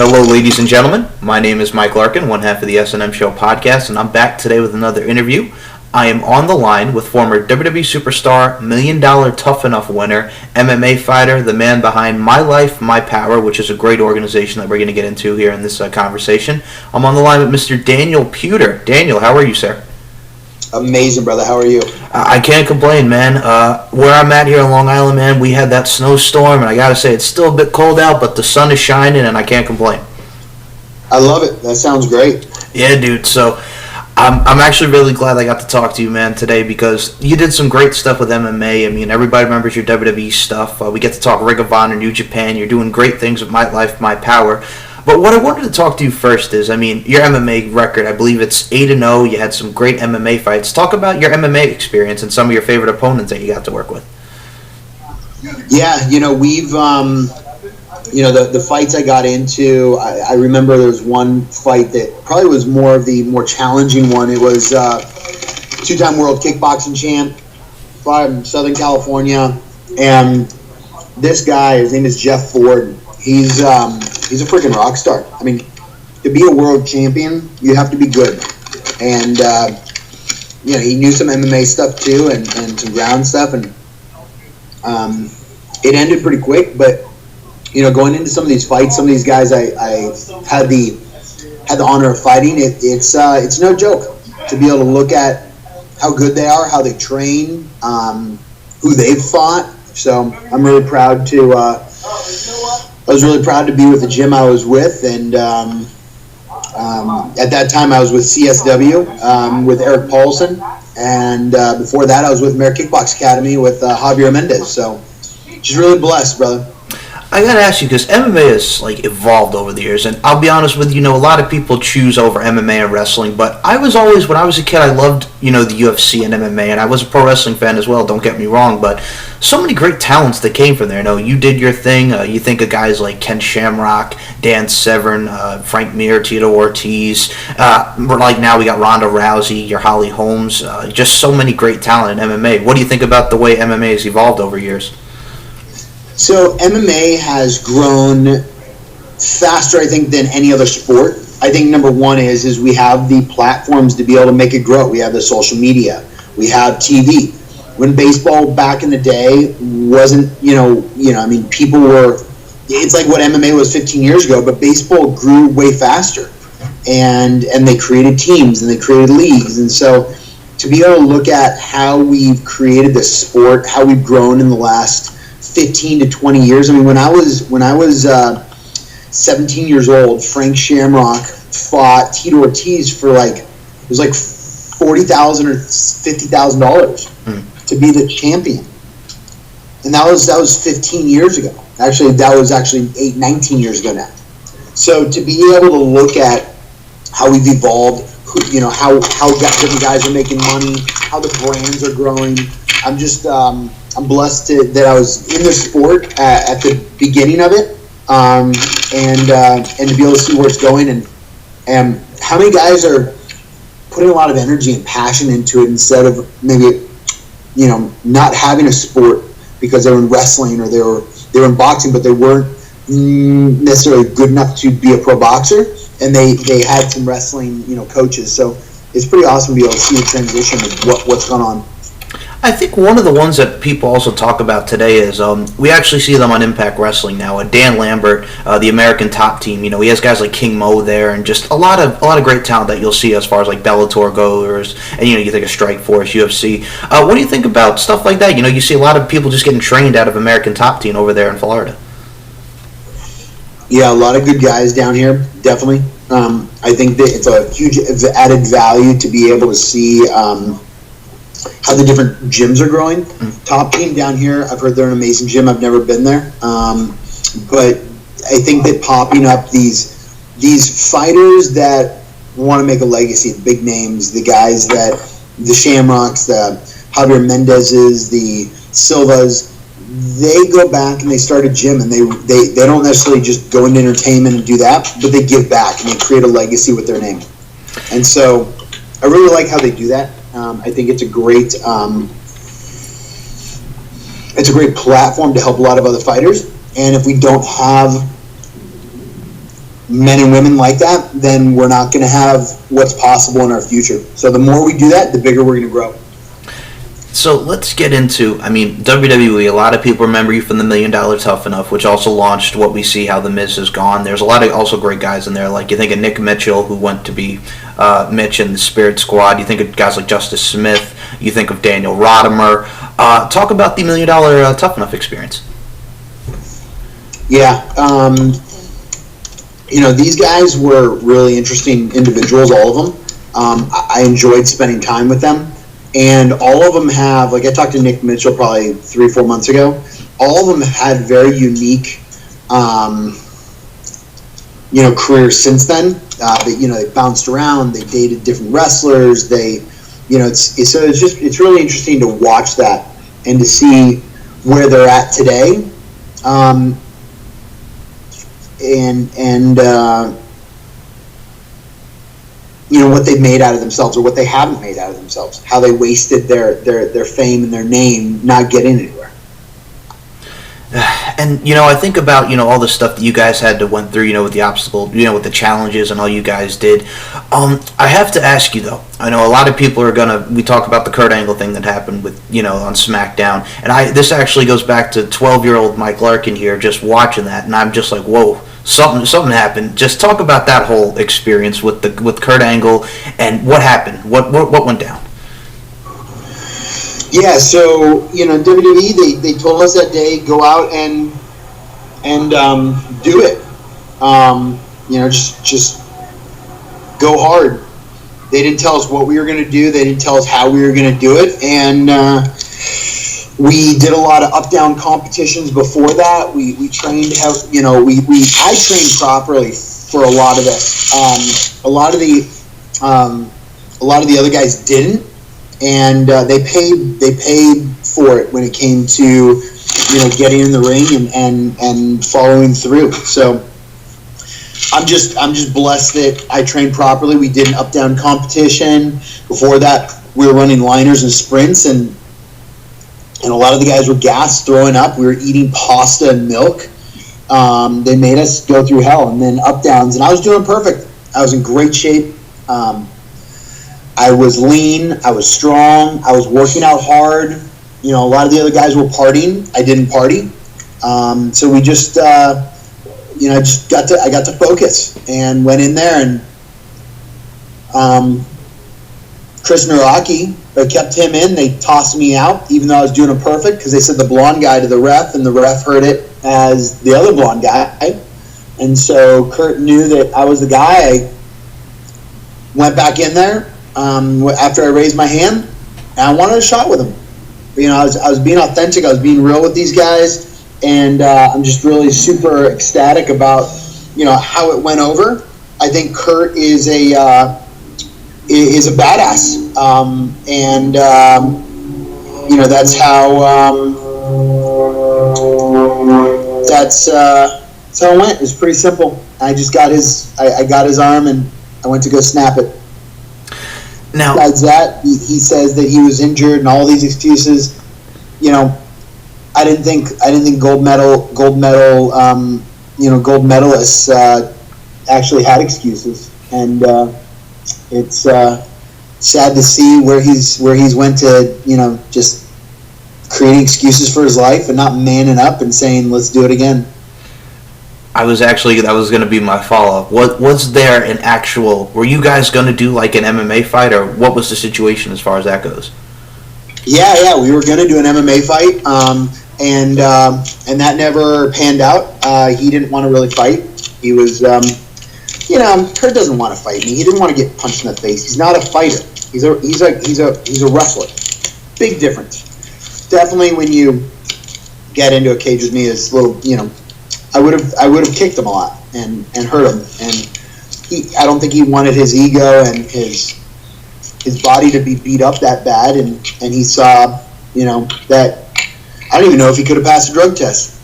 Hello, ladies and gentlemen. My name is Mike Larkin, one half of the S&M Show podcast, and I'm back today with another interview. I am on the line with former WWE superstar, $1 Million Tough Enough winner, MMA fighter, the man behind My Life, My Power, which is a great organization that we're going to get into here in this conversation. I'm on the line with Mr. Daniel Puder. Daniel, how are you, sir? Amazing, brother. How are you? I can't complain, man. Where I'm at here in Long Island, man, we had that snowstorm, and I gotta say, it's still a bit cold out, but the sun is shining, and I can't complain. I love it. That sounds great. Yeah, dude. So, I'm actually really glad I got to talk to you, man, today, because you did some great stuff with MMA. I mean, everybody remembers your WWE stuff. We get to talk Ring of Honor, New Japan. You're doing great things with My Life, My Power. But what I wanted to talk to you first is, I mean, your MMA record, I believe it's 8-0. You had some great MMA fights. Talk about your MMA experience and some of your favorite opponents that you got to work with. Yeah, we've, the fights I got into, I remember there was one fight that probably was more challenging one. It was two-time world kickboxing champ from Southern California. And this guy, his name is Jeff Ford. He's a freaking rock star. I mean, to be a world champion, you have to be good. And, he knew some MMA stuff too and some ground stuff. And it ended pretty quick. But, going into some of these fights, some of these guys I had the honor of fighting, it's no joke to be able to look at how good they are, how they train, who they've fought. So I'm really proud to... I was really proud to be with the gym I was with, and at that time I was with CSW with Eric Paulson, and before that I was with American Kickbox Academy with Javier Mendez. So just really blessed, brother. I gotta ask you, because MMA has evolved over the years, and I'll be honest with you, a lot of people choose over MMA and wrestling, but I was always, when I was a kid, I loved, the UFC and MMA, and I was a pro wrestling fan as well, don't get me wrong, but so many great talents that came from there. You did your thing. You think of guys like Ken Shamrock, Dan Severn, Frank Mir, Tito Ortiz, now we got Ronda Rousey, your Holly Holmes, just so many great talent in MMA. What do you think about the way MMA has evolved over years? So MMA has grown faster, I think, than any other sport. I think number one is we have the platforms to be able to make it grow. We have the social media. We have TV. When baseball back in the day wasn't, people were, it's like what MMA was 15 years ago, but baseball grew way faster. And they created teams and they created leagues. And so to be able to look at how we've created this sport, how we've grown in the last 15 to 20 years. I mean, when I was 17 years old, Frank Shamrock fought Tito Ortiz for it was $40,000 or $50,000 to be the champion, and that was 15 years ago. Actually, that was 19 years ago now. So to be able to look at how we've evolved, how different guys are making money, how the brands are growing, I'm blessed that I was in the sport at the beginning of it, and to be able to see where it's going, and how many guys are putting a lot of energy and passion into it instead of maybe not having a sport because they were in wrestling or they were in boxing, but they weren't necessarily good enough to be a pro boxer, and they had some wrestling coaches. So it's pretty awesome to be able to see the transition of what's going on. I think one of the ones that people also talk about today is we actually see them on Impact Wrestling now. Dan Lambert, the American Top Team. He has guys like King Mo there, and just a lot of great talent that you'll see as far as Bellator goes, and you think of Strikeforce, UFC. What do you think about stuff like that? You see a lot of people just getting trained out of American Top Team over there in Florida. Yeah, a lot of good guys down here, definitely. I think that it's a huge added value to be able to see how the different gyms are growing. Top Team down here, I've heard they're an amazing gym. I've never been there, but I think that popping up these fighters that want to make a legacy, the big names, the guys that the Shamrocks, the Javier Mendez's, the Silvas, they go back and they start a gym, and they don't necessarily just go into entertainment and do that, but they give back and they create a legacy with their name. And so I really like how they do that. I think it's a great platform to help a lot of other fighters. And if we don't have men and women like that, then we're not going to have what's possible in our future. So the more we do that, the bigger we're going to grow. So let's get into, I mean, WWE. A lot of people remember you from the $1 Million Tough Enough, which also launched What We See, How the Miz has gone. There's a lot of also great guys in there. Like you think of Nick Mitchell, who went to be Mitch in the Spirit Squad. You think of guys like Justice Smith. You think of Daniel Rodimer. Talk about the $1 Million Tough Enough experience. Yeah, these guys were really interesting individuals, all of them. I enjoyed spending time with them. And all of them have, like I talked to Nick Mitchell probably 3-4 months ago, all of them had very unique, careers since then. They bounced around, they dated different wrestlers, it's really interesting to watch that and to see where they're at today. What they've made out of themselves or what they haven't made out of themselves, how they wasted their fame and their name not getting anywhere. And, I think about, all the stuff that you guys had to went through, with the obstacle, with the challenges and all you guys did. I have to ask you, though. I know a lot of people are we talk about the Kurt Angle thing that happened with, on SmackDown. And this actually goes back to 12-year-old Mike Larkin here just watching that. And I'm just like, whoa. Something happened. Just talk about that whole experience with Kurt Angle and what happened. What went down? Yeah, so WWE they told us that day go out and do it. Just go hard. They didn't tell us what we were going to do. They didn't tell us how we were going to do it, and we did a lot of up-down competitions before that. We trained I trained properly for a lot of it. A lot of the other guys didn't, and they paid for it when it came to getting in the ring and following through. So I'm just blessed that I trained properly. We did an up-down competition. Before that, we were running liners and sprints, and a lot of the guys were gassed, throwing up. We were eating pasta and milk. They made us go through hell, and then up downs, and I was doing perfect. I was in great shape. I was lean. I was strong. I was working out hard. A lot of the other guys were partying. I didn't party. So we just, I got to focus and went in there, and Chris Naraki, they kept him in. They tossed me out, even though I was doing it perfect, because they said the blonde guy to the ref, and the ref heard it as the other blonde guy. And so Kurt knew that I was the guy. I went back in there after I raised my hand, and I wanted a shot with him. I was being authentic. I was being real with these guys, and I'm just really super ecstatic about how it went over. I think Kurt is a badass, and that's how that's how it went. It was pretty simple. I just got I got his arm, and I went to go snap it. Now, besides that, he says that he was injured and all these excuses. I didn't think gold medalists actually had excuses, and it's sad to see where he's went to just creating excuses for his life and not manning up and saying let's do it again. that was going to be my follow-up. Was there an actual, were you guys going to do like an MMA fight, or what was the situation as far as that goes? Yeah, we were going to do an MMA fight, and that never panned out. He didn't want to really fight. He was, Kurt doesn't want to fight me. He didn't want to get punched in the face. He's not a fighter. He's a wrestler. Big difference. Definitely when you get into a cage with me, it's a little, I would have kicked him a lot and hurt him. And I don't think he wanted his ego and his body to be beat up that bad. And he saw, that I don't even know if he could have passed a drug test.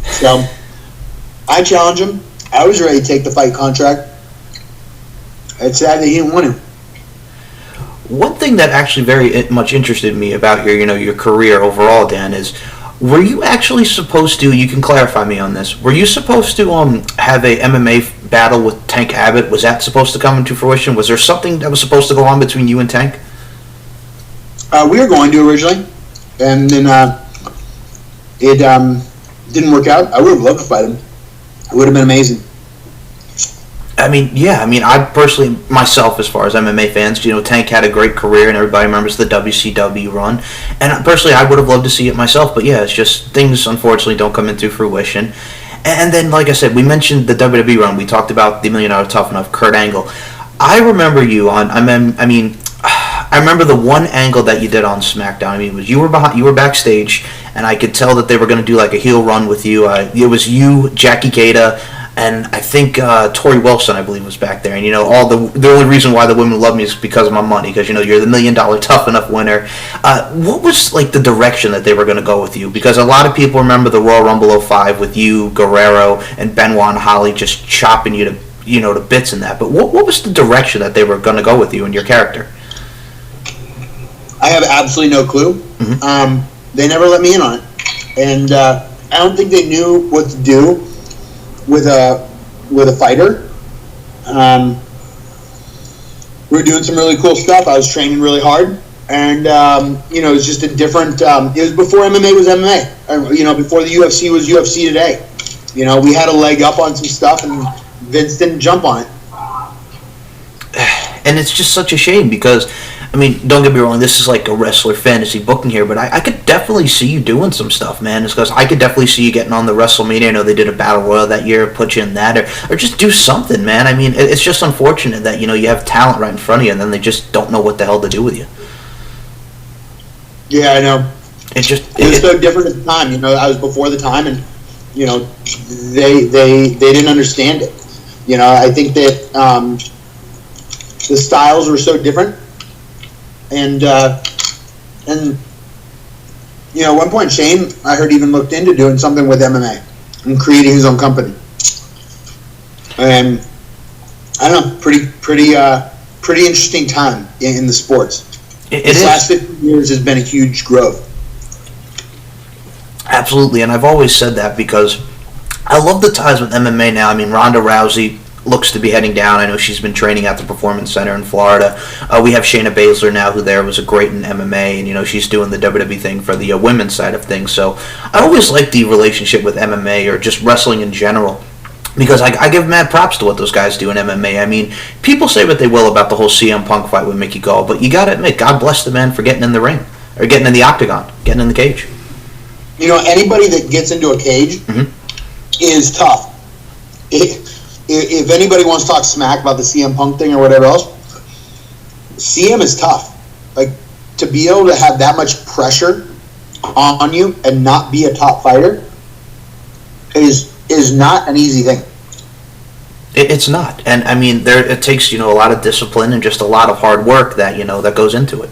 So I challenged him. I was ready to take the fight contract. It's sad that he didn't want to. One thing that actually very much interested me about your career overall, Dan, is Were you actually supposed to? You can clarify me on this. Were you supposed to have a MMA battle with Tank Abbott? Was that supposed to come into fruition? Was there something that was supposed to go on between you and Tank? We were going to originally, and then it didn't work out. I would have loved to fight him. It would have been amazing. I mean, yeah. I mean, I personally, myself, as far as MMA fans, Tank had a great career, and everybody remembers the WCW run. And personally, I would have loved to see it myself. But yeah, it's just things unfortunately don't come into fruition. And then, like I said, we mentioned the WWE run. We talked about the $1 Million Tough Enough, Kurt Angle. I remember you on. I remember the one angle that you did on SmackDown. I mean, it was you were backstage, and I could tell that they were going to do like a heel run with you. It was you, Jackie Gata, and I think Tori Wilson, I believe, was back there. And all the only reason why the women love me is because of my money, because you're the $1 Million Tough Enough winner. What was like the direction that they were going to go with you? Because a lot of people remember the Royal Rumble 05 with you, Guerrero, and Benoit and Holly just chopping you to bits in that. But what was the direction that they were going to go with you and your character? I have absolutely no clue. Mm-hmm. They never let me in on it, and I don't think they knew what to do with a fighter. We were doing some really cool stuff. I was training really hard, and it was just a different. It was before MMA was MMA. Before the UFC was UFC today. We had a leg up on some stuff, and Vince didn't jump on it. And it's just such a shame because, I mean, don't get me wrong, this is like a wrestler fantasy booking here, but I could definitely see you doing some stuff, man. It's because I could definitely see you getting on the WrestleMania. I know they did a Battle Royal that year, put you in that, or just do something, man. I mean, it's just unfortunate that, you have talent right in front of you, and then they just don't know what the hell to do with you. Yeah, I know. It was so different at the time. I was before the time, and, they didn't understand it. I think that the styles were so different. And at one point Shane, I heard, even looked into doing something with MMA and creating his own company. And I don't know, pretty interesting time in the sports. This last 15 years has been a huge growth. Absolutely, and I've always said that because I love the ties with MMA now. I mean, Ronda Rousey looks to be heading down. I know she's been training at the Performance Center in Florida. We have Shayna Baszler now, who was a great in MMA, and she's doing the WWE thing for the women's side of things. So I always like the relationship with MMA or just wrestling in general, because I give mad props to what those guys do in MMA. I mean, people say what they will about the whole CM Punk fight with Mickey Gall, but you got to admit, God bless the man for getting in the ring, or getting in the octagon, getting in the cage. Anybody that gets into a cage is tough. If anybody wants to talk smack about the CM Punk thing or whatever else, CM is tough. Like, to be able to have that much pressure on you and not be a top fighter is not an easy thing. It's not, and I mean, it takes a lot of discipline and just a lot of hard work that that goes into it.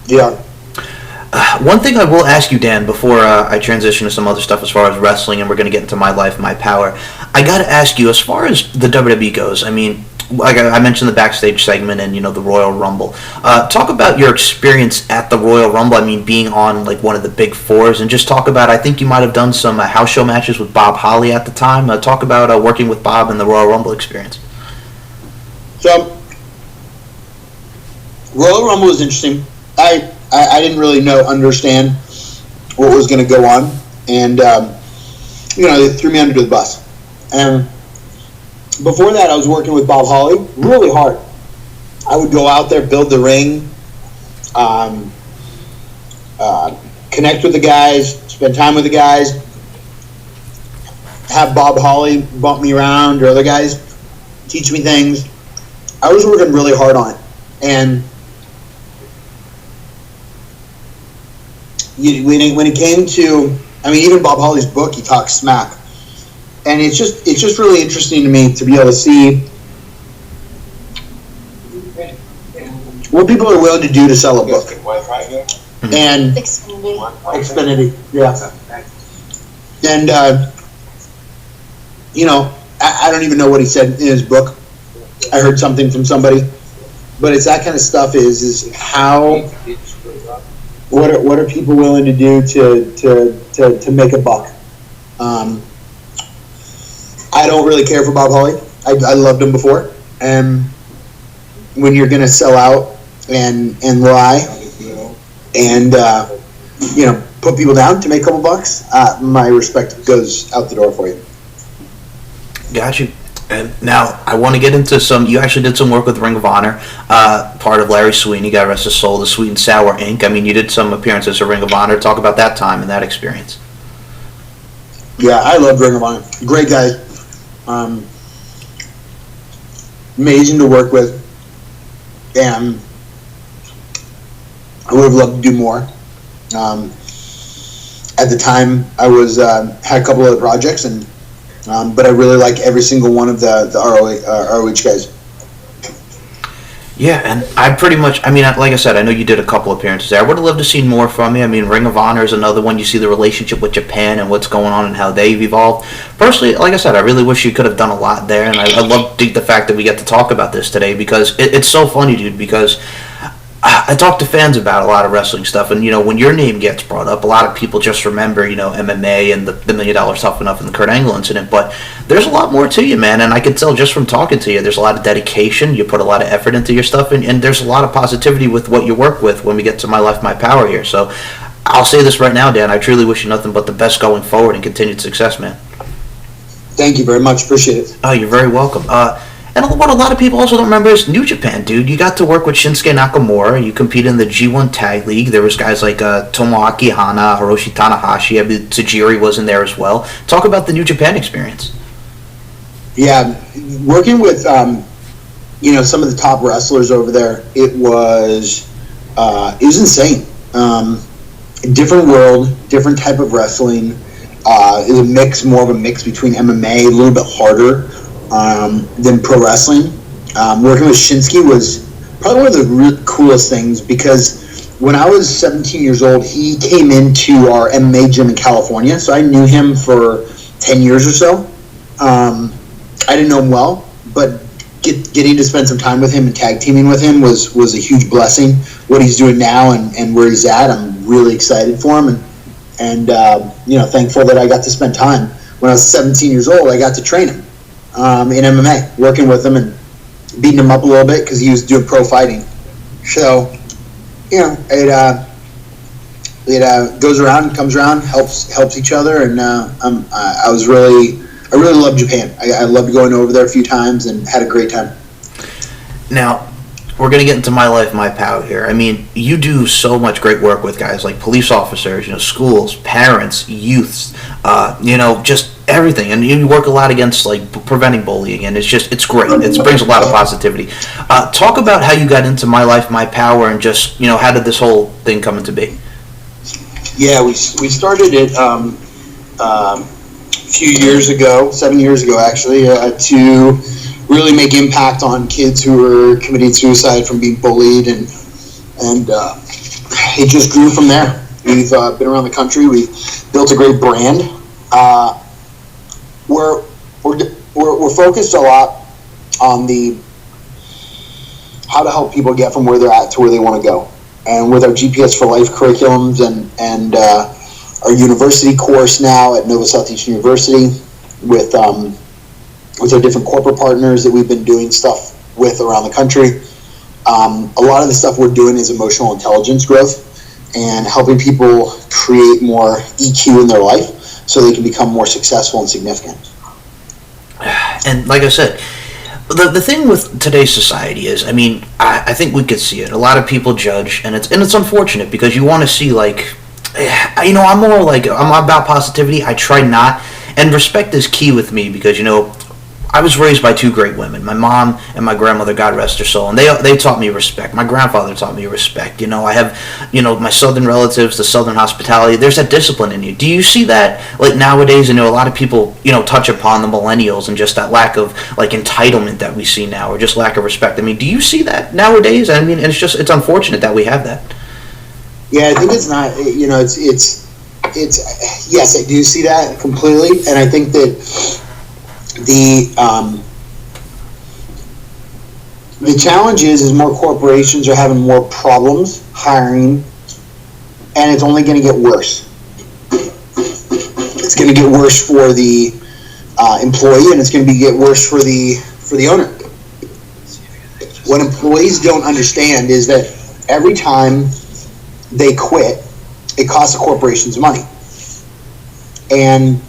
Yeah. One thing I will ask you, Dan, before I transition to some other stuff as far as wrestling, and we're going to get into my life, my power, I got to ask you, as far as the WWE goes, I mean, like I mentioned the backstage segment and, the Royal Rumble. Talk about your experience at the Royal Rumble, I mean, being on, like, one of the big fours, and just talk about, I think you might have done some house show matches with Bob Holly at the time. Talk about working with Bob and the Royal Rumble experience. So, Royal Rumble was interesting. I didn't really understand what was going to go on, and they threw me under the bus. And before that, I was working with Bob Holly really hard. I would go out there, build the ring, connect with the guys, spend time with the guys, have Bob Holly bump me around, or other guys teach me things. I was working really hard on it, and when it came to, I mean, even Bob Holly's book, he talks smack, and it's just really interesting to me to be able to see what people are willing to do to sell a book. And Xfinity, yeah. And I don't even know what he said in his book. I heard something from somebody, but it's that kind of stuff. Is how what are people willing to do to make a buck? I don't really care for Bob Holly. I loved him before, and when you're going to sell out and lie and put people down to make a couple bucks, my respect goes out the door for you. Got you. And now I want to get into some. You actually did some work with Ring of Honor, part of Larry Sweeney, God rest his soul, the Sweet and Sour Inc. I mean, you did some appearances at Ring of Honor. Talk about that time and that experience. Yeah, I love Ring of Honor. Great guy. Amazing to work with. And I would have loved to do more. At the time, I was had a couple other projects, but I really like every single one of the ROH guys. Yeah, and I pretty much, I mean, like I said, I know you did a couple appearances there. I would have loved to see more from you. I mean, Ring of Honor is another one. You see the relationship with Japan and what's going on and how they've evolved. Personally, like I said, I really wish you could have done a lot there, and I love the fact that we get to talk about this today because it's so funny, dude, because I talk to fans about a lot of wrestling stuff, and when your name gets brought up, a lot of people just remember MMA and the $1 Million Tough Enough and the Kurt Angle incident. But there's a lot more to you, man, and I can tell just from talking to you. There's a lot of dedication. You put a lot of effort into your stuff, and there's a lot of positivity with what you work with when we get to My Life, My Power here. So I'll say this right now, Dan. I truly wish you nothing but the best going forward and continued success, man. Thank you very much. Appreciate it. Oh, you're very welcome. And what a lot of people also don't remember is New Japan, dude. You got to work with Shinsuke Nakamura. You competed in the G1 Tag League. There was guys like Tomoaki Hana, Hiroshi Tanahashi. I mean, Tajiri was in there as well. Talk about the New Japan experience. Yeah, working with some of the top wrestlers over there, it was insane. Different world, different type of wrestling. It was more of a mix between MMA, a little bit harder than pro wrestling. Working with Shinsuke was probably one of the really coolest things because when I was 17 years old, he came into our MMA gym in California, so I knew him for 10 years or so. I didn't know him well, but getting to spend some time with him and tag teaming with him was a huge blessing. What he's doing now and where he's at, I'm really excited for him and thankful that I got to spend time. When I was 17 years old, I got to train him in MMA, working with him and beating him up a little bit because he was doing pro fighting. So, it goes around, comes around, helps each other, and I really love Japan. I loved going over there a few times and had a great time. Now, we're going to get into My Life, My Power here. I mean, you do so much great work with guys like police officers, schools, parents, youths, just everything. And you work a lot against, like, preventing bullying, and it's great. It brings a lot of positivity. Talk about how you got into My Life, My Power, and just, how did this whole thing come into be? Yeah, we started it a few years ago, 7 years ago, actually, to really make impact on kids who were committing suicide from being bullied, and it just grew from there. We've been around the country. We've built a great brand. We're focused a lot on how to help people get from where they're at to where they want to go. And with our GPS for Life curriculums and our university course now at Nova Southeastern University, with our different corporate partners that we've been doing stuff with around the country. A lot of the stuff we're doing is emotional intelligence growth and helping people create more EQ in their life so they can become more successful and significant. And like I said, the thing with today's society is, I mean, I think we could see it. A lot of people judge, and it's unfortunate because you want to see, like, I'm more like, I'm about positivity. I try not, and respect is key with me because, I was raised by two great women, my mom and my grandmother, God rest her soul, and they taught me respect. My grandfather taught me respect. I have, my southern relatives, the southern hospitality. There's that discipline in you. Do you see that, like, nowadays? A lot of people, touch upon the millennials and just that lack of, like, entitlement that we see now, or just lack of respect. I mean, do you see that nowadays? I mean, it's unfortunate that we have that. Yeah, I think it's not, it's yes, I do see that completely, and I think that the challenge is more corporations are having more problems hiring and it's only going to get worse. It's going to get worse for the employee, and it's going to get worse for the owner. What employees don't understand is that every time they quit, it costs the corporations money. And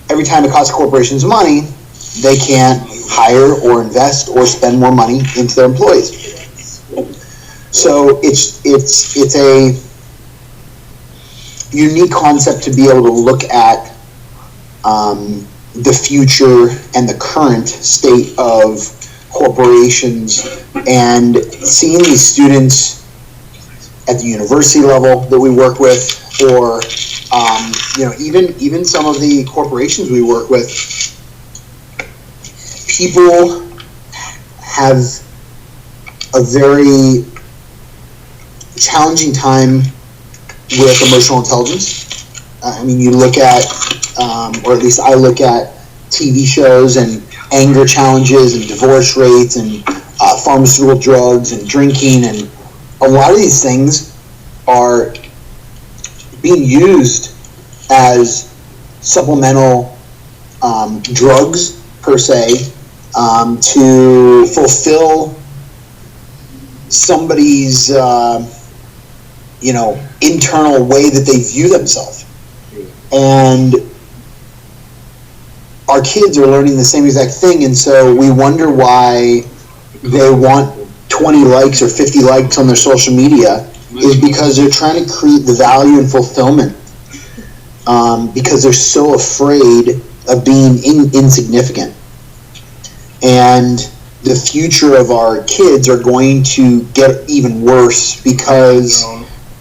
every time it costs corporations money, they can't hire or invest or spend more money into their employees. So it's a unique concept to be able to look at the future and the current state of corporations, and seeing these students at the university level that we work with, or even some of the corporations we work with, people have a very challenging time with emotional intelligence. I mean, you look at, or at least I look at TV shows and anger challenges and divorce rates and pharmaceutical drugs and drinking, and a lot of these things are being used as supplemental drugs, per se, to fulfill somebody's internal way that they view themselves. And our kids are learning the same exact thing, and so we wonder why they want 20 likes or 50 likes on their social media, is because they're trying to create the value and fulfillment, because they're so afraid of being insignificant. And the future of our kids are going to get even worse because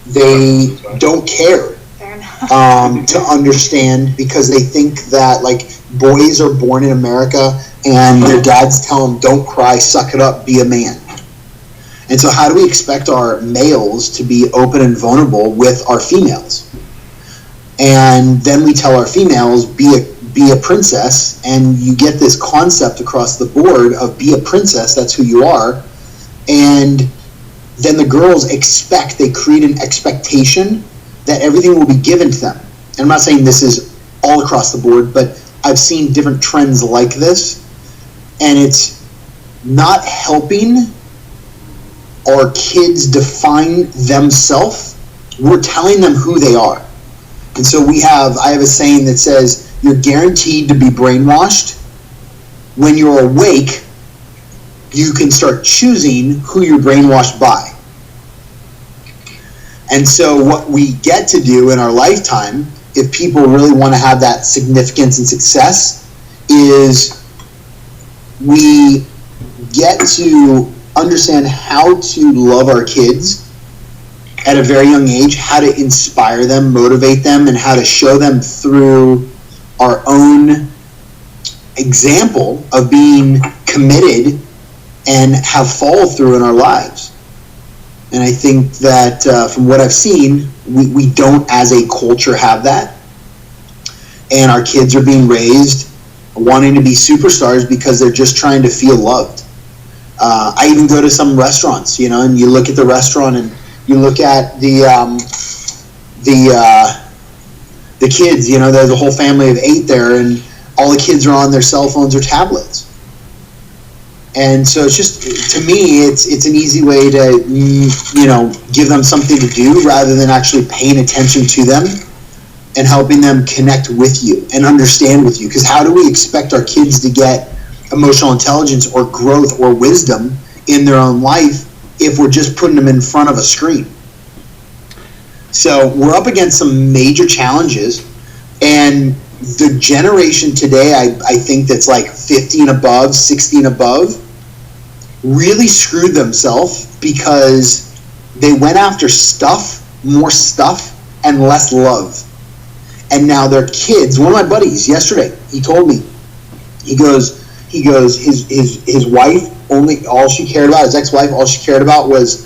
they don't care to understand, because they think that, like, boys are born in America and their dads tell them, don't cry, suck it up, be a man. And so how do we expect our males to be open and vulnerable with our females? And then we tell our females, be a princess, and you get this concept across the board of be a princess, that's who you are. And then the girls they create an expectation that everything will be given to them. And I'm not saying this is all across the board, but I've seen different trends like this, and it's not helping our kids define themselves. We're telling them who they are. And so I have a saying that says, you're guaranteed to be brainwashed. When you're awake, you can start choosing who you're brainwashed by. And so what we get to do in our lifetime, if people really want to have that significance and success, is we get to understand how to love our kids at a very young age, how to inspire them, motivate them, and how to show them through our own example of being committed and have follow through in our lives. And I think that from what I've seen, we don't as a culture have that. And our kids are being raised wanting to be superstars because they're just trying to feel loved. I even go to some restaurants, and you look at the restaurant and you look at the kids, there's a whole family of 8 there, and all the kids are on their cell phones or tablets. And so it's just, to me, it's an easy way to, give them something to do rather than actually paying attention to them and helping them connect with you and understand with you. Because how do we expect our kids to get emotional intelligence or growth or wisdom in their own life if we're just putting them in front of a screen? So we're up against some major challenges, and the generation today, I think that's like 50 and above, 60 and above, really screwed themselves because they went after more stuff, and less love. And now their kids, one of my buddies yesterday, he told me, he goes, his wife, all she cared about, his ex-wife, all she cared about was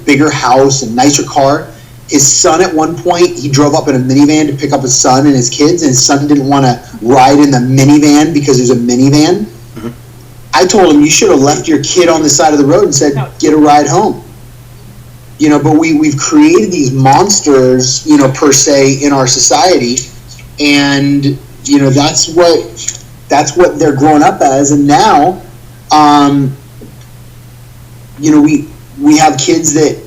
bigger house and nicer car. His son, at one point, he drove up in a minivan to pick up his son and his kids, and his son didn't want to ride in the minivan because there's a minivan. Mm-hmm. I told him, you should have left your kid on the side of the road and said, get a ride home. but we've created these monsters, per se, in our society, and that's what they're growing up as. And now, we have kids that,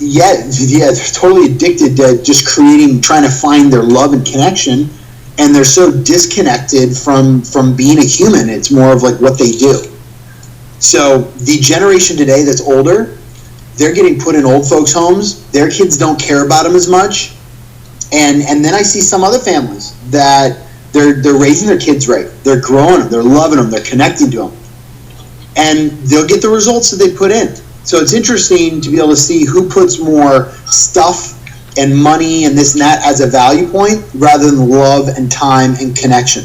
they're totally addicted to just trying to find their love and connection, and they're so disconnected from being a human. It's more of like what they do. So the generation today that's older, they're getting put in old folks' homes. Their kids don't care about them as much. And then I see some other families that they're raising their kids right. They're growing them. They're loving them. They're connecting to them. And they'll get the results that they put in. So it's interesting to be able to see who puts more stuff and money and this and that as a value point rather than love and time and connection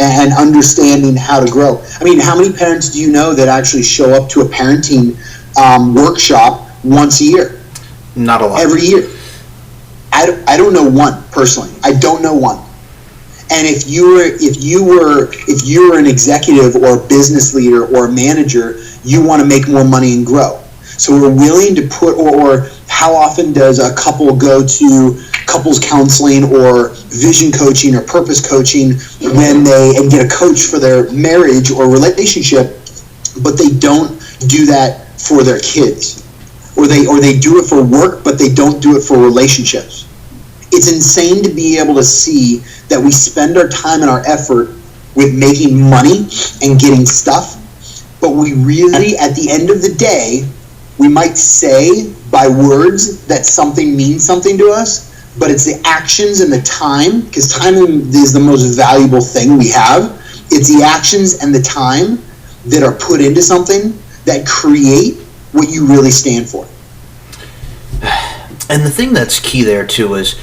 and understanding how to grow. I mean, how many parents do you know that actually show up to a parenting workshop once a year? Not a lot. Every year. I don't know one personally. I don't know one. And if you were an executive or a business leader or a manager, you want to make more money and grow. So we're willing to put, or how often does a couple go to couples counseling or vision coaching or purpose coaching and get a coach for their marriage or relationship, but they don't do that for their kids, or they do it for work, but they don't do it for relationships. It's insane to be able to see that we spend our time and our effort with making money and getting stuff, but we really, at the end of the day, we might say by words that something means something to us, but it's the actions and the time, because time is the most valuable thing we have. It's the actions and the time that are put into something that create what you really stand for. And the thing that's key there too is,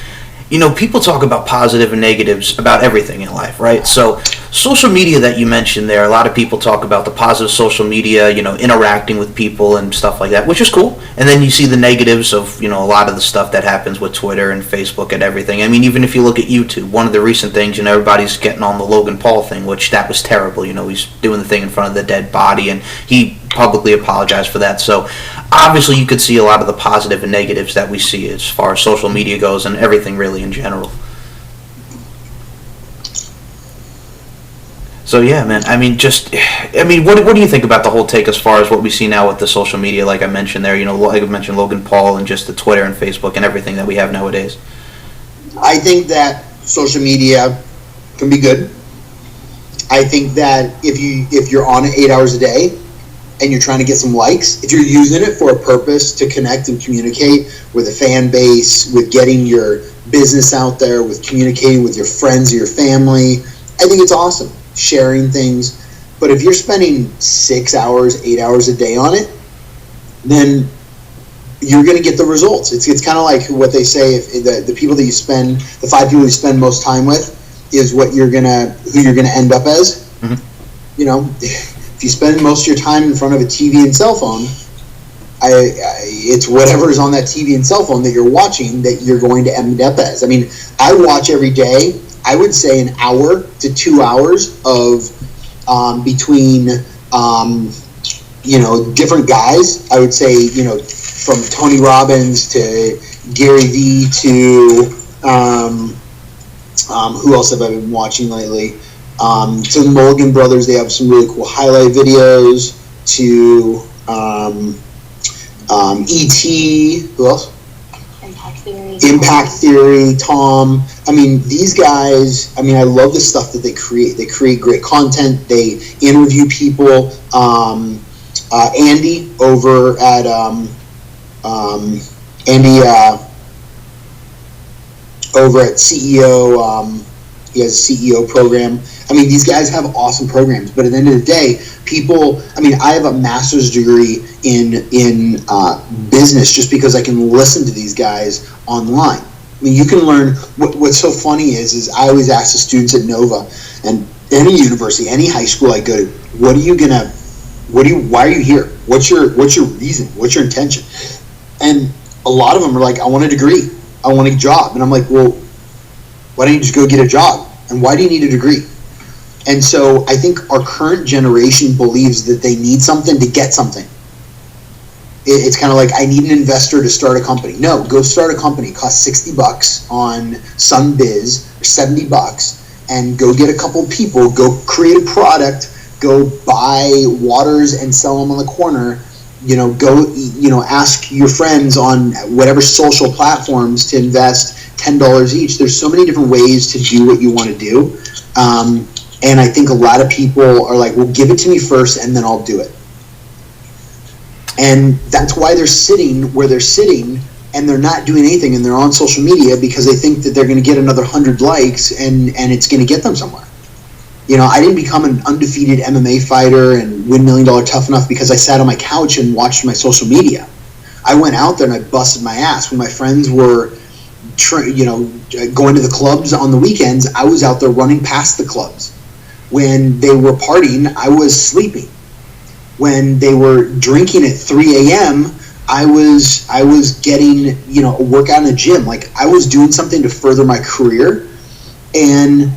people talk about positive and negatives about everything in life, right? So social media that you mentioned there, a lot of people talk about the positive social media, interacting with people and stuff like that, which is cool. And then you see the negatives of, a lot of the stuff that happens with Twitter and Facebook and everything. I mean, even if you look at YouTube, one of the recent things, everybody's getting on the Logan Paul thing, which that was terrible. He's doing the thing in front of the dead body, and he publicly apologized for that. So obviously you could see a lot of the positive and negatives that we see as far as social media goes and everything really in general. So yeah, man. I mean, what do you think about the whole take as far as what we see now with the social media? Like I mentioned there, like I mentioned Logan Paul and just the Twitter and Facebook and everything that we have nowadays. I think that social media can be good. I think that if you're on it 8 hours a day and you're trying to get some likes, if you're using it for a purpose to connect and communicate with a fan base, with getting your business out there, with communicating with your friends or your family, I think it's awesome. Sharing things. But if you're spending 6 hours, 8 hours a day on it, then you're going to get the results. It's kind of like what they say, if the people that you spend, the 5 people you spend most time with is who you're going to end up as. Mm-hmm. If you spend most of your time in front of a TV and cell phone, it's whatever's on that TV and cell phone that you're watching that you're going to end up as. I mean, I watch every day, I would say an hour to 2 hours of between different guys. I would say, from Tony Robbins to Gary Vee to who else have I been watching lately? To the Mulligan brothers, they have some really cool highlight videos. To E.T. Who else? Impact Theory, Tom. I mean, these guys, I love the stuff that they create. They create great content. They interview people. Andy over at over at CEO, he has a CEO program. I mean, these guys have awesome programs, but at the end of the day, people, I have a master's degree in business just because I can listen to these guys online. You can learn, what's so funny is I always ask the students at Nova and any university, any high school I go to, why are you here? What's your reason? What's your intention? And a lot of them are like, I want a degree. I want a job. And I'm like, well, why don't you just go get a job? And why do you need a degree? And so I think our current generation believes that they need something to get something. It's kind of like, I need an investor to start a company. No, go start a company. It costs $60 on Sunbiz, or $70, and go get a couple people, go create a product, go buy waters and sell them on the corner. Go, ask your friends on whatever social platforms to invest $10 each. There's so many different ways to do what you want to do. And I think a lot of people are like, well, give it to me first and then I'll do it. And that's why they're sitting where they're sitting and they're not doing anything, and they're on social media because they think that they're going to get another 100 likes and it's going to get them somewhere. I didn't become an undefeated MMA fighter and win $1 million Tough Enough because I sat on my couch and watched my social media. I went out there and I busted my ass. When my friends were going to the clubs on the weekends, I was out there running past the clubs. When they were partying, I was sleeping. When they were drinking at 3 a.m., I was getting a workout in the gym. Like, I was doing something to further my career. And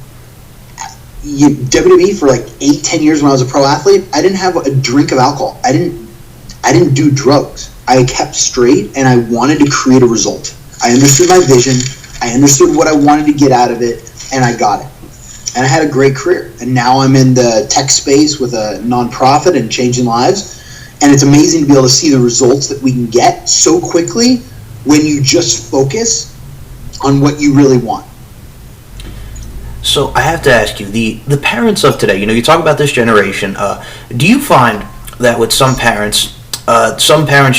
WWE for like 8-10 years when I was a pro athlete, I didn't have a drink of alcohol. I didn't do drugs. I kept straight and I wanted to create a result. I understood my vision. I understood what I wanted to get out of it, and I got it. And I had a great career. And now I'm in the tech space with a nonprofit and changing lives. And it's amazing to be able to see the results that we can get so quickly when you just focus on what you really want. So I have to ask you, the parents of today, you talk about this generation, do you find that with some parents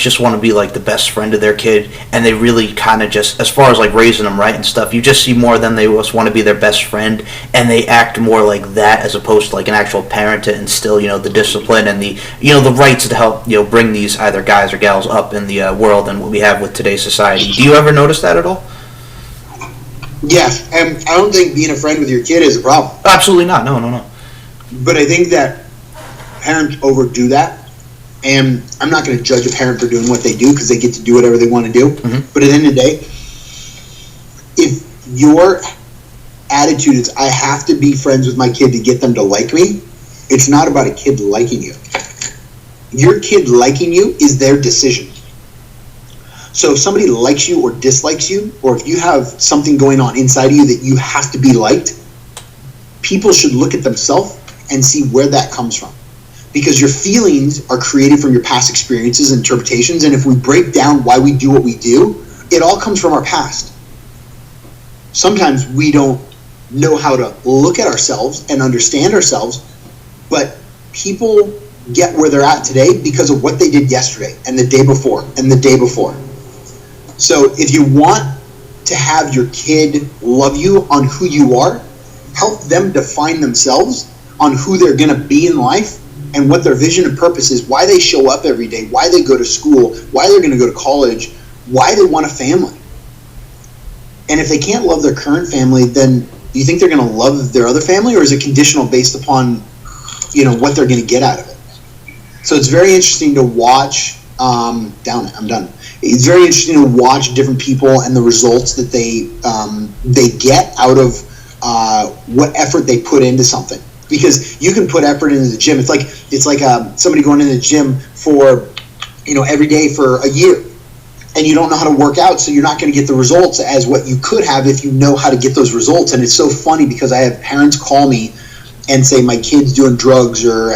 just want to be like the best friend of their kid, and they really kind of just, as far as like raising them right and stuff, you just see more than they just want to be their best friend, and they act more like that as opposed to like an actual parent to instill, the discipline and the rights to help, bring these either guys or gals up in the world and what we have with today's society. Do you ever notice that at all? Yes, and I don't think being a friend with your kid is a problem. Absolutely not. No. But I think that parents overdo that. And I'm not going to judge a parent for doing what they do because they get to do whatever they want to do. Mm-hmm. But at the end of the day, if your attitude is, I have to be friends with my kid to get them to like me, it's not about a kid liking you. Your kid liking you is their decision. So if somebody likes you or dislikes you, or if you have something going on inside of you that you have to be liked, people should look at themselves and see where that comes from. Because your feelings are created from your past experiences and interpretations, and if we break down why we do what we do, it all comes from our past. Sometimes we don't know how to look at ourselves and understand ourselves, but people get where they're at today because of what they did yesterday and the day before and the day before. So if you want to have your kid love you on who you are, help them define themselves on who they're going to be in life and what their vision and purpose is, why they show up every day, why they go to school, why they're going to go to college, why they want a family. And if they can't love their current family, then do you think they're going to love their other family, or is it conditional based upon, what they're going to get out of it? So it's very interesting to watch, I'm done. It's very interesting to watch different people and the results that they get out of what effort they put into something. Because you can put effort into the gym. It's like somebody going into the gym for, every day for a year, and you don't know how to work out, so you're not going to get the results as what you could have if you know how to get those results. And it's so funny because I have parents call me and say my kid's doing drugs or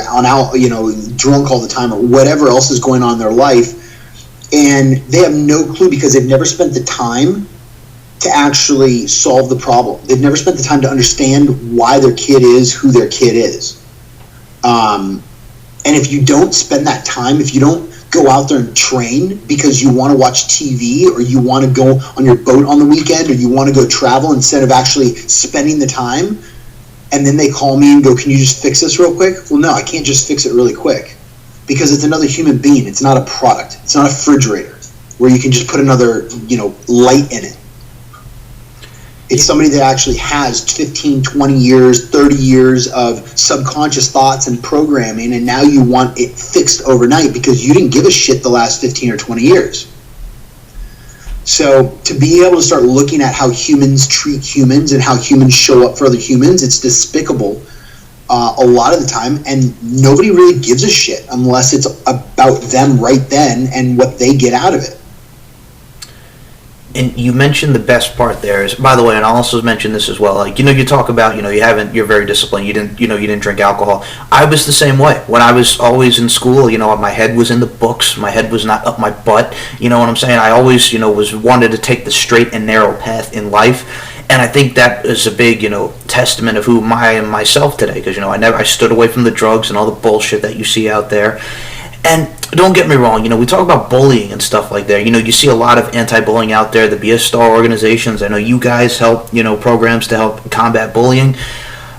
drunk all the time or whatever else is going on in their life, and they have no clue because they've never spent the time to actually solve the problem. They've never spent the time to understand why their kid is who their kid is. And if you don't spend that time, if you don't go out there and train because you want to watch TV or you want to go on your boat on the weekend or you want to go travel instead of actually spending the time, and then they call me and go, can you just fix this real quick? Well, no, I can't just fix it really quick because it's another human being. It's not a product. It's not a refrigerator where you can just put another, light in it. It's somebody that actually has 15, 20 years, 30 years of subconscious thoughts and programming, and now you want it fixed overnight because you didn't give a shit the last 15 or 20 years. So to be able to start looking at how humans treat humans and how humans show up for other humans, it's despicable a lot of the time, and nobody really gives a shit unless it's about them right then and what they get out of it. And you mentioned the best part there is, by the way, and I'll also mention this as well. Like, you talk about, you're very disciplined. You didn't drink alcohol. I was the same way. When I was always in school, my head was in the books. My head was not up my butt. You know what I'm saying? I always, was wanted to take the straight and narrow path in life. And I think that is a big, testament of who I am myself today. Because, I stood away from the drugs and all the bullshit that you see out there. And don't get me wrong, we talk about bullying and stuff like that. You see a lot of anti-bullying out there, the Be a Star organizations. I know you guys help, programs to help combat bullying.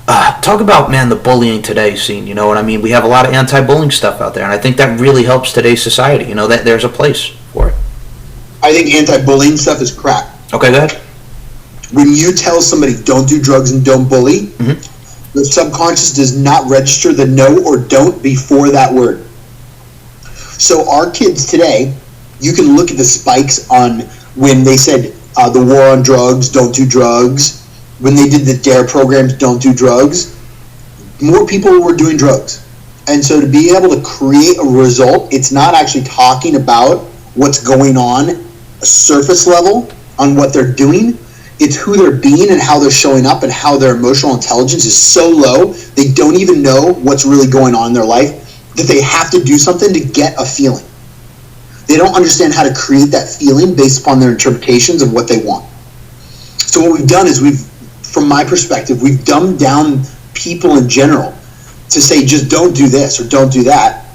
Talk about, man, the bullying today scene, you know what I mean? We have a lot of anti-bullying stuff out there, and I think that really helps today's society, that there's a place for it. I think anti-bullying stuff is crap. Okay, go ahead. When you tell somebody don't do drugs and don't bully, the subconscious does not register the no or don't before that word. So our kids today, you can look at the spikes on when they said the war on drugs, don't do drugs. When they did the DARE programs, don't do drugs. More people were doing drugs. And so to be able to create a result, it's not actually talking about what's going on, a surface level on what they're doing. It's who they're being and how they're showing up and how their emotional intelligence is so low, they don't even know what's really going on in their life, that they have to do something to get a feeling. They don't understand how to create that feeling based upon their interpretations of what they want. So what we've done is from my perspective, we've dumbed down people in general to say just don't do this or don't do that.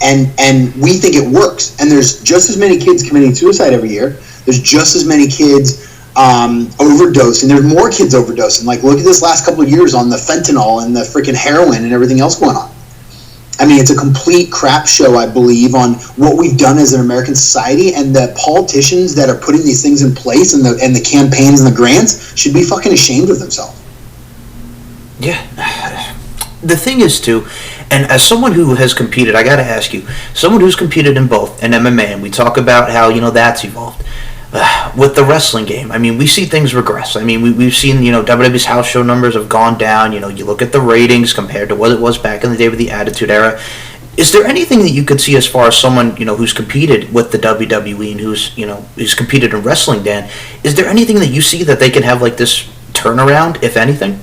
And we think it works. And there's just as many kids committing suicide every year. There's just as many kids overdosing. There's more kids overdosing. Like, look at this last couple of years on the fentanyl and the freaking heroin and everything else going on. I mean, it's a complete crap show, I believe, on what we've done as an American society, and the politicians that are putting these things in place and the campaigns and the grants should be fucking ashamed of themselves. Yeah. The thing is, too, and as someone who has competed, I got to ask you, someone who's competed in both, in MMA, and we talk about how, that's evolved. With the wrestling game, I mean, we see things regress. I mean, we've seen, WWE's house show numbers have gone down. You look at the ratings compared to what it was back in the day with the Attitude Era. Is there anything that you could see as far as someone, who's competed with the WWE and who's competed in wrestling, Dan? Is there anything that you see that they can have like this turnaround, if anything?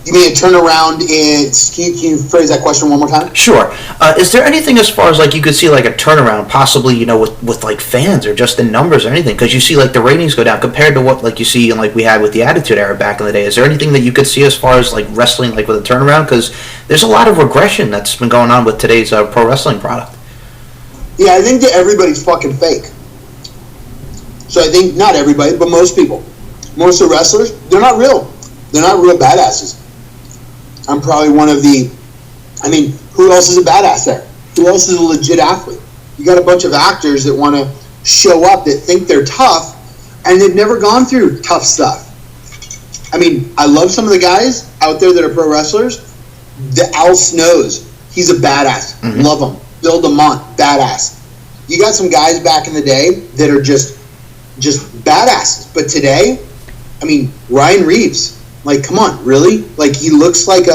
You mean a turnaround can you phrase that question one more time? Sure. Is there anything as far as like you could see like a turnaround, possibly with like fans or just in numbers or anything? Because you see like the ratings go down compared to what like you see and like we had with the Attitude Era back in the day. Is there anything that you could see as far as like wrestling like with a turnaround? Because there's a lot of regression that's been going on with today's pro wrestling product. Yeah, I think that everybody's fucking fake. So I think not everybody, but most people, most of the wrestlers, they're not real. They're not real badasses. I'm probably one of the, who else is a badass there? Who else is a legit athlete? You got a bunch of actors that want to show up that think they're tough, and they've never gone through tough stuff. I love some of the guys out there that are pro wrestlers. The Al Snows, he's a badass. Mm-hmm. Love him. Bill DeMont, badass. You got some guys back in the day that are just badasses. But today, Ryan Reeves, like, come on, really? Like, he looks like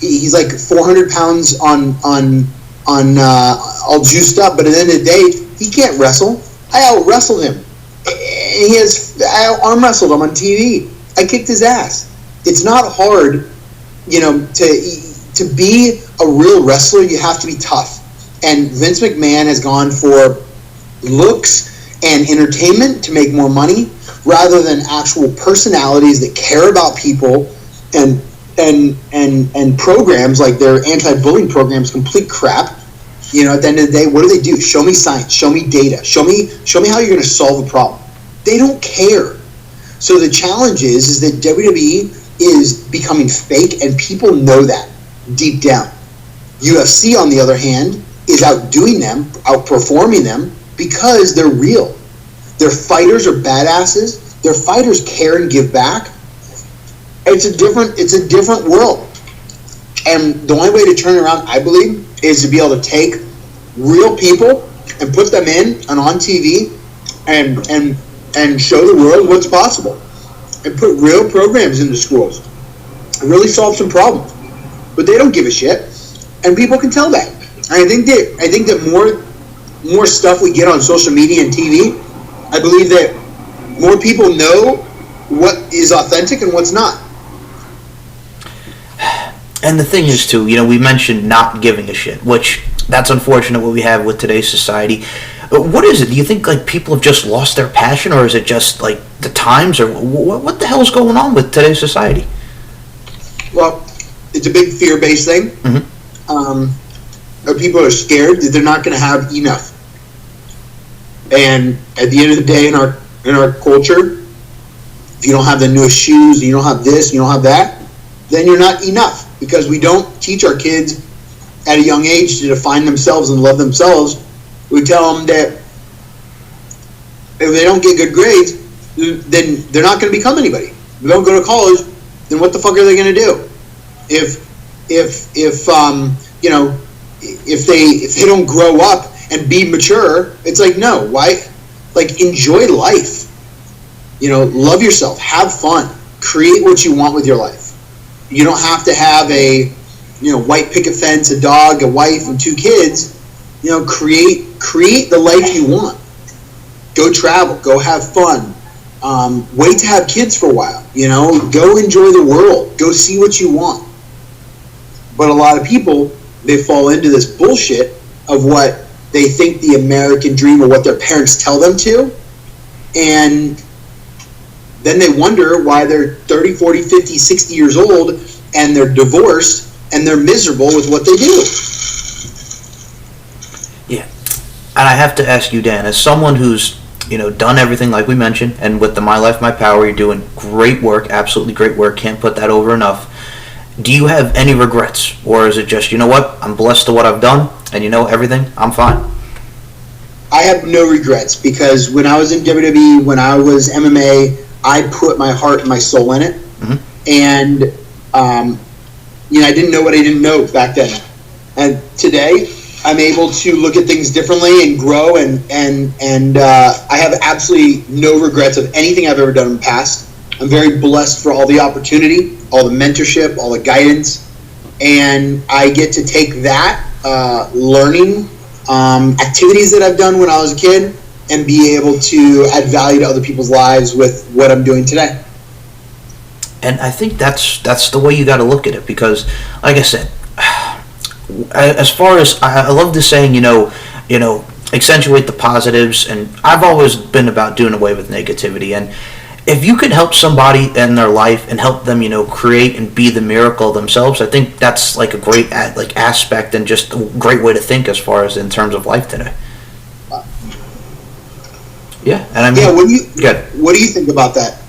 he's like 400 pounds on all juiced up, but at the end of the day, he can't wrestle. I out-wrestled him. I arm wrestled him on TV. I kicked his ass. It's not hard, to be a real wrestler, you have to be tough. And Vince McMahon has gone for looks and entertainment to make more money, rather than actual personalities that care about people, and programs like their anti-bullying programs, complete crap. At the end of the day, what do? Show me science, show me data, show me how you're going to solve a problem. They don't care. So the challenge is that WWE is becoming fake, and people know that deep down. UFC, on the other hand, is outdoing them, outperforming them, because they're real. Their fighters are badasses. Their fighters care and give back. It's a different world. And the only way to turn around, I believe, is to be able to take real people and put them in and on TV and show the world what's possible. And put real programs into schools. really solve some problems. But they don't give a shit, and people can tell that. And I think that more stuff we get on social media and TV, I believe that more people know what is authentic and what's not. And the thing is, too, we mentioned not giving a shit, which that's unfortunate what we have with today's society. What is it? Do you think like people have just lost their passion, or is it just like the times, or what the hell is going on with today's society? Well, it's a big fear-based thing. People are scared that they're not going to have enough. And at the end of the day, in our culture, if you don't have the newest shoes, you don't have this, you don't have that, then you're not enough. Because we don't teach our kids at a young age to define themselves and love themselves. We tell them that if they don't get good grades, then they're not going to become anybody. If they don't go to college, then what the fuck are they going to do? If they don't grow up and be mature, it's like, no, why? Like, enjoy life. Love yourself, have fun, create what you want with your life. You don't have to have a white picket fence, a dog, a wife, and 2 kids. Create the life you want. Go travel, go have fun. Wait to have kids for a while. Go enjoy the world, go see what you want. But a lot of people, they fall into this bullshit of what they think the American dream or what their parents tell them to, and then they wonder why they're 30, 40, 50, 60 years old and they're divorced and they're miserable with what they do. Yeah. And I have to ask you, Dan, as someone who's, done everything like we mentioned, and with the My Life, My Power, you're doing great work, absolutely great work, can't put that over enough. Do you have any regrets? Or is it just, what, I'm blessed to what I've done, and everything, I'm fine? I have no regrets, because when I was in WWE, when I was MMA, I put my heart and my soul in it. And, I didn't know what I didn't know back then. And today, I'm able to look at things differently and grow, and I have absolutely no regrets of anything I've ever done in the past. I'm very blessed for all the opportunity, all the mentorship, all the guidance, and I get to take that learning activities that I've done when I was a kid and be able to add value to other people's lives with what I'm doing today. And I think that's the way you got to look at it, because, like I said, as far as I love this saying, accentuate the positives, and I've always been about doing away with negativity. And if you can help somebody in their life and help them, create and be the miracle themselves, I think that's like a great aspect and just a great way to think as far as in terms of life today. Yeah, and I mean, what do you think about that?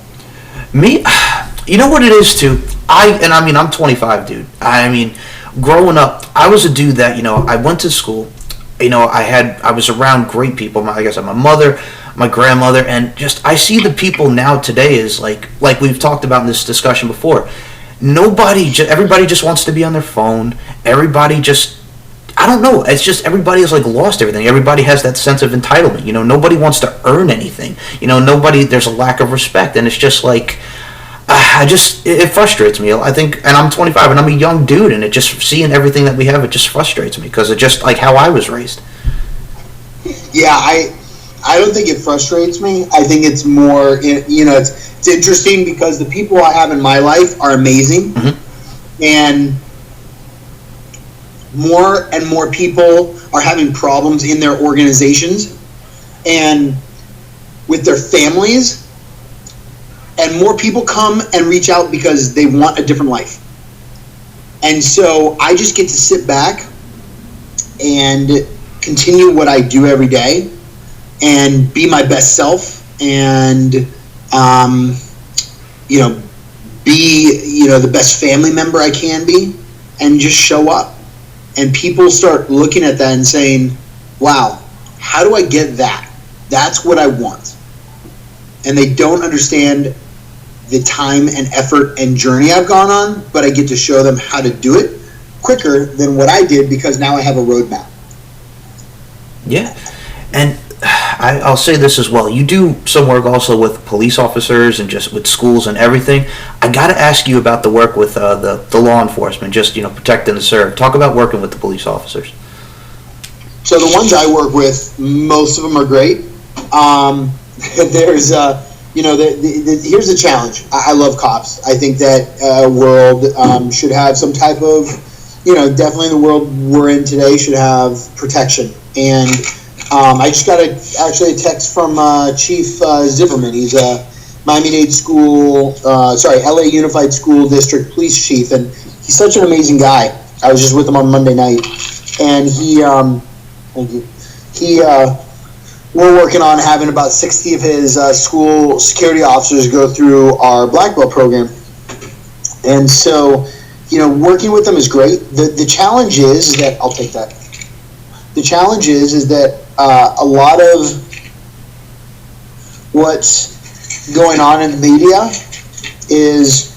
Me, you know what it is too. I'm 25, dude. I mean, growing up, I was a dude that I went to school. I was around great people. My mother, my grandmother, and just I see the people now today is like we've talked about in this discussion before. Everybody just wants to be on their phone. Everybody just, I don't know. It's just everybody has lost everything. Everybody has that sense of entitlement. Nobody wants to earn anything. There's a lack of respect, and it's just it frustrates me. I think, and I'm 25, and I'm a young dude, and it just seeing everything that we have, it just frustrates me because it's just like how I was raised. Yeah, I don't think it frustrates me. I think it's more, it's interesting because the people I have in my life are amazing, and more people are having problems in their organizations and with their families. And more people come and reach out because they want a different life. And so I just get to sit back and continue what I do every day and be my best self and, be, the best family member I can be and just show up. And people start looking at that and saying, wow, how do I get that? That's what I want. And they don't understand the time and effort and journey I've gone on, but I get to show them how to do it quicker than what I did because now I have a roadmap. Yeah. And I'll say this as well. You do some work also with police officers and just with schools and everything. I got to ask you about the work with the law enforcement, just protect and serve. Talk about working with the police officers. So the ones I work with, most of them are great. There's here's the challenge. I love cops. I think that world should have some type of, definitely the world we're in today should have protection. And I just got a text from Chief Zipperman. He's a Miami-Dade LA Unified School District Police Chief, and he's such an amazing guy. I was just with him on Monday night, and we're working on having about 60 of his school security officers go through our black belt program. And so, working with them is great. The challenge is that, I'll take that. The challenge is that a lot of what's going on in the media is,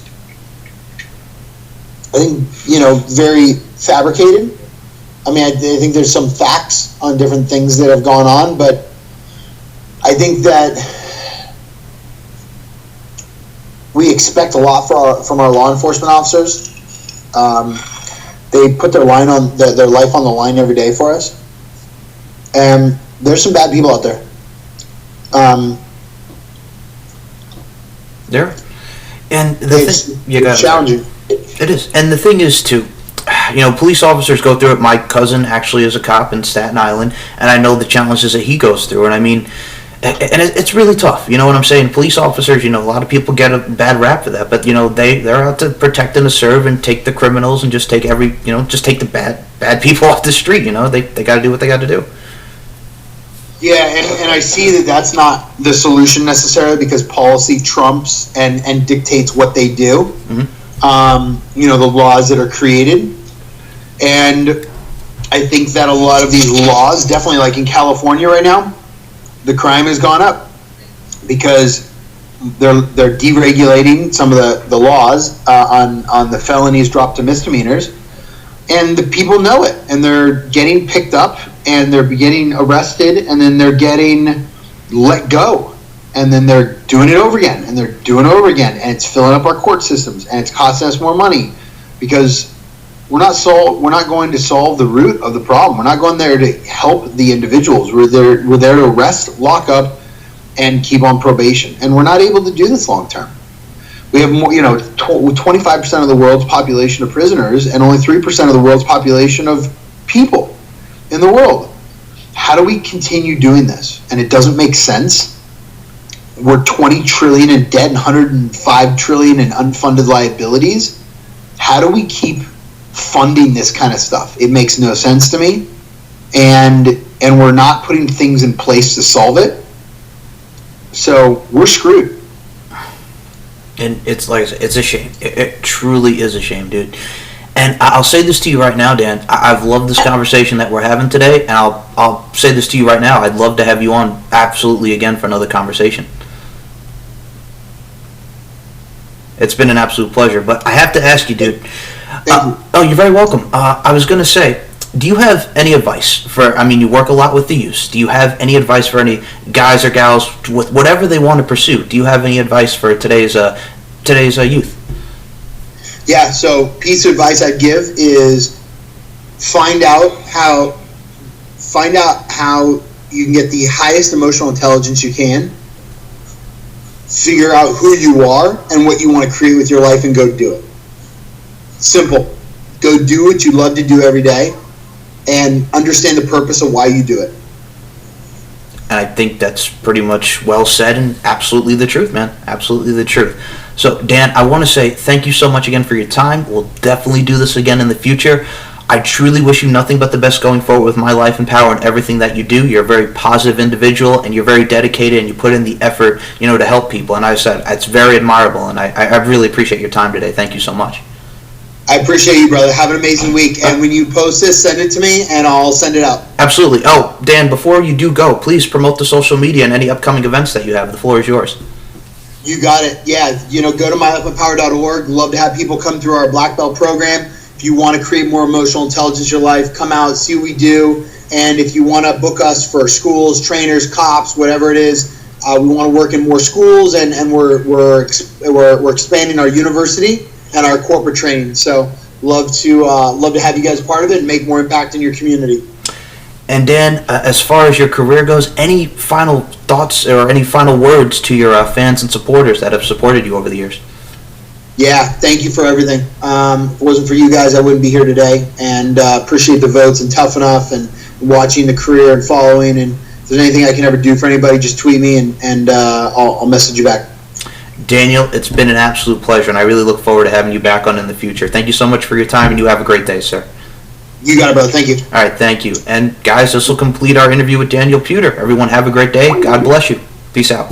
I think, very fabricated. I mean, I think there's some facts on different things that have gone on, but I think that we expect a lot from our law enforcement officers. They put their life on the line every day for us, and there's some bad people out there. There, and it's challenging. It is, and the thing is too. Police officers go through it. My cousin actually is a cop in Staten Island, and I know the challenges that he goes through. And I mean, and it's really tough. You know what I'm saying? Police officers, a lot of people get a bad rap for that, but they're out to protect and to serve and take the criminals and just take take the bad people off the street. They got to do what they got to do. Yeah, and I see that that's not the solution necessarily, because policy trumps and dictates what they do. Mm-hmm. The laws that are created. And I think that a lot of these laws, definitely like in California right now, the crime has gone up because they're deregulating some of the laws on the felonies dropped to misdemeanors, and the people know it, and they're getting picked up, and they're getting arrested, and then they're getting let go, and then they're doing it over again, and they're doing it over again, and it's filling up our court systems, and it's costing us more money because we're not going to solve the root of the problem. We're not going there to help the individuals. We're there to arrest, lock up, and keep on probation. And we're not able to do this long term. We have more, 25% of the world's population of prisoners and only 3% of the world's population of people in the world. How do we continue doing this? And it doesn't make sense. We're 20 trillion in debt and 105 trillion in unfunded liabilities. How do we keep funding this kind of stuff? It makes no sense to me, and we're not putting things in place to solve it, so we're screwed. And it's a shame. It truly is a shame, dude. And I'll say this to you right now, Dan. I've loved this conversation that we're having today, and I'll say this to you right now. I'd love to have you on absolutely again for another conversation. It's been an absolute pleasure, but I have to ask you, dude. You're very welcome. I was going to say, do you have any advice you work a lot with the youth. Do you have any advice for any guys or gals with whatever they want to pursue? Do you have any advice for today's youth? Yeah, so piece of advice I'd give is find out how you can get the highest emotional intelligence you can. Figure out who you are and what you want to create with your life, and go do it. Simple. Go do what you love to do every day, and understand the purpose of why you do it. And I think that's pretty much well said and absolutely the truth, man. Absolutely the truth. So, Dan, I want to say thank you so much again for your time. We'll definitely do this again in the future. I truly wish you nothing but the best going forward with My Life and Power and everything that you do. You're a very positive individual, and you're very dedicated, and you put in the effort, to help people. And I said, it's very admirable, and I really appreciate your time today. Thank you so much. I appreciate you, brother. Have an amazing week. And when you post this, send it to me, and I'll send it out. Absolutely. Oh, Dan, before you do go, please promote the social media and any upcoming events that you have. The floor is yours. You got it. Yeah, go to mylifeandpower.org. Love to have people come through our black belt program. If you want to create more emotional intelligence in your life, come out, see what we do. And if you want to book us for schools, trainers, cops, whatever it is, we want to work in more schools, and we're expanding our university and our corporate training. So love to have you guys part of it and make more impact in your community. And Dan, as far as your career goes, any final thoughts or any final words to your fans and supporters that have supported you over the years? Yeah, thank you for everything. If it wasn't for you guys, I wouldn't be here today. And appreciate the votes and Tough Enough and watching the career and following. And if there's anything I can ever do for anybody, just tweet me and I'll message you back. Daniel, it's been an absolute pleasure, and I really look forward to having you back on in the future. Thank you so much for your time, and you have a great day, sir. You got it, brother. Thank you. All right, thank you. And guys, this will complete our interview with Daniel Puder. Everyone have a great day. God bless you. Peace out.